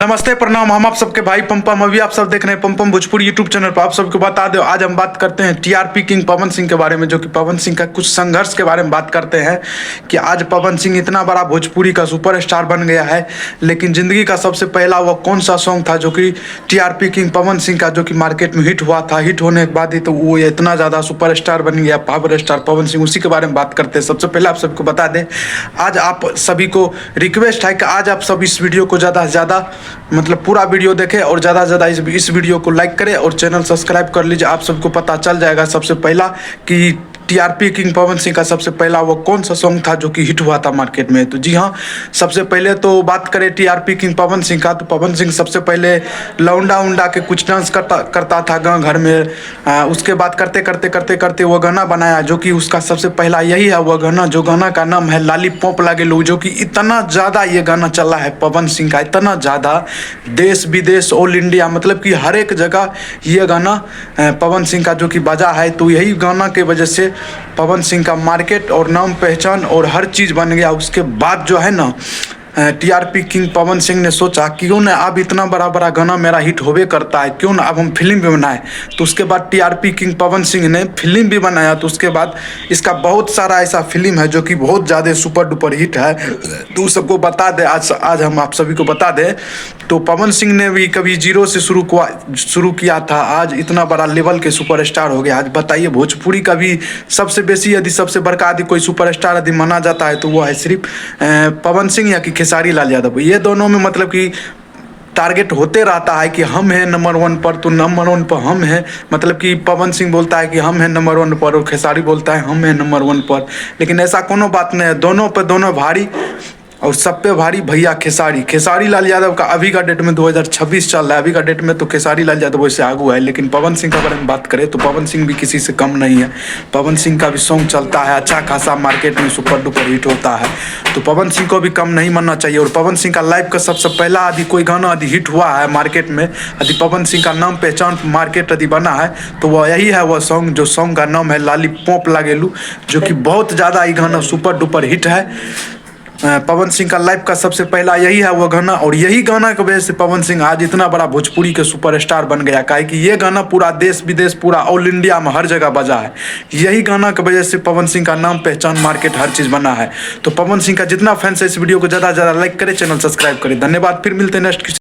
नमस्ते प्रणाम। हम आप सबके भाई पंपम। अभी आप सब देख रहे हैं पंपम भोजपुरी यूट्यूब चैनल पर। आप सबको बता दो, आज हम बात करते हैं टीआरपी किंग पवन सिंह के बारे में, जो कि पवन सिंह का कुछ संघर्ष के बारे में बात करते हैं कि आज पवन सिंह इतना बड़ा भोजपुरी का सुपरस्टार बन गया है, लेकिन ज़िंदगी का सबसे पहला वो कौन सा सॉन्ग था जो कि टीआरपी किंग पवन सिंह का, जो कि मार्केट में हिट हुआ था। हिट होने के बाद ही तो वो इतना ज़्यादा सुपरस्टार बन गया, पावर स्टार पवन सिंह। उसी के बारे में बात करते हैं। सबसे पहले आप सबको बता दें, आज आप सभी को रिक्वेस्ट है कि आज आप सब इस वीडियो को ज़्यादा से ज़्यादा मतलब पूरा वीडियो देखें और ज़्यादा से ज़्यादा इस वीडियो को लाइक करें और चैनल सब्सक्राइब कर लीजिए। आप सबको पता चल जाएगा सबसे पहला कि टीआरपी किंग पवन सिंह का सबसे पहला वो कौन सा सॉन्ग था जो कि हिट हुआ था मार्केट में। तो जी हाँ, सबसे पहले तो बात करें टीआरपी किंग पवन सिंह का, तो पवन सिंह सबसे पहले लौंडा उंडा के कुछ डांस करता था गाँव घर में। उसके बाद करते करते करते करते वो गाना बनाया, जो कि उसका सबसे पहला यही है वो गाना, जो गाना का नाम है लॉलीपॉप लागे लो, जो कि इतना ज़्यादा ये गाना चला है पवन सिंह का, इतना ज़्यादा देश विदेश ऑल इंडिया, मतलब कि हर एक जगह ये गाना पवन सिंह का जो कि बजा है। तो यही गाना के वजह से पवन सिंह का मार्केट और नाम पहचान और हर चीज़ बन गया। उसके बाद जो है ना, टीआरपी किंग पवन सिंह ने सोचा क्यों ना अब इतना बड़ा बड़ा गाना मेरा हिट होवे करता है, क्यों ना अब हम फिल्म भी बनाएं। तो उसके बाद टीआरपी किंग पवन सिंह ने फिल्म भी बनाया। तो उसके बाद इसका बहुत सारा ऐसा फिल्म है जो कि बहुत ज़्यादा सुपर डुपर हिट है। तो सबको बता दें, आज हम आप सभी को बता दें, तो पवन सिंह ने भी कभी जीरो से शुरू किया था, आज इतना बड़ा लेवल के सुपरस्टार हो गया। आज बताइए, भोजपुरी का भी सबसे बेसी यदि सबसे बड़का यदि कोई सुपरस्टार यदि माना जाता है तो वो है सिर्फ पवन सिंह या कि खेसारी लाल यादव। ये दोनों में मतलब कि टारगेट होते रहता है कि हम हैं नंबर 1 पर, तो नंबर 1 पर हम हैं। मतलब कि पवन सिंह बोलता है कि हम हैं नंबर 1 पर और खेसारी बोलता है हम हैं नंबर 1 पर, लेकिन ऐसा कोनो बात नहीं है। दोनों पर दोनों भारी और सब पे भारी भैया खेसारी लाल यादव का अभी का डेट में 2026 चल रहा है। अभी का डेट में तो खेसारी लाल यादव वैसे आगू है, लेकिन पवन सिंह के बारे में बात करें तो पवन सिंह भी किसी से कम नहीं है। पवन सिंह का भी सॉन्ग चलता है, अच्छा खासा मार्केट में सुपर डुपर हिट होता है, तो पवन सिंह को भी कम नहीं मानना चाहिए। और पवन सिंह का लाइफ का सबसे पहला यदि कोई गाना यदि हिट हुआ है मार्केट में, यदि पवन सिंह का नाम पहचान मार्केट यदि बना है, तो वह यही है वह सॉन्ग, जो सॉन्ग का नाम है लॉलीपॉप लागेलू, जो कि बहुत ज़्यादा ये गाना सुपर डुपर हिट है। पवन सिंह का लाइफ का सबसे पहला यही है वो गाना, और यही गाना की वजह से पवन सिंह आज इतना बड़ा भोजपुरी के सुपरस्टार बन गया। काहे कि ये गाना पूरा देश विदेश पूरा ऑल इंडिया में हर जगह बजा है। यही गाना की वजह से पवन सिंह का नाम पहचान मार्केट हर चीज़ बना है। तो पवन सिंह का जितना फैंस है, इस वीडियो को ज़्यादा से ज़्यादा लाइक करें, चैनल सब्सक्राइब करें। धन्यवाद। फिर मिलते हैं नेक्स्ट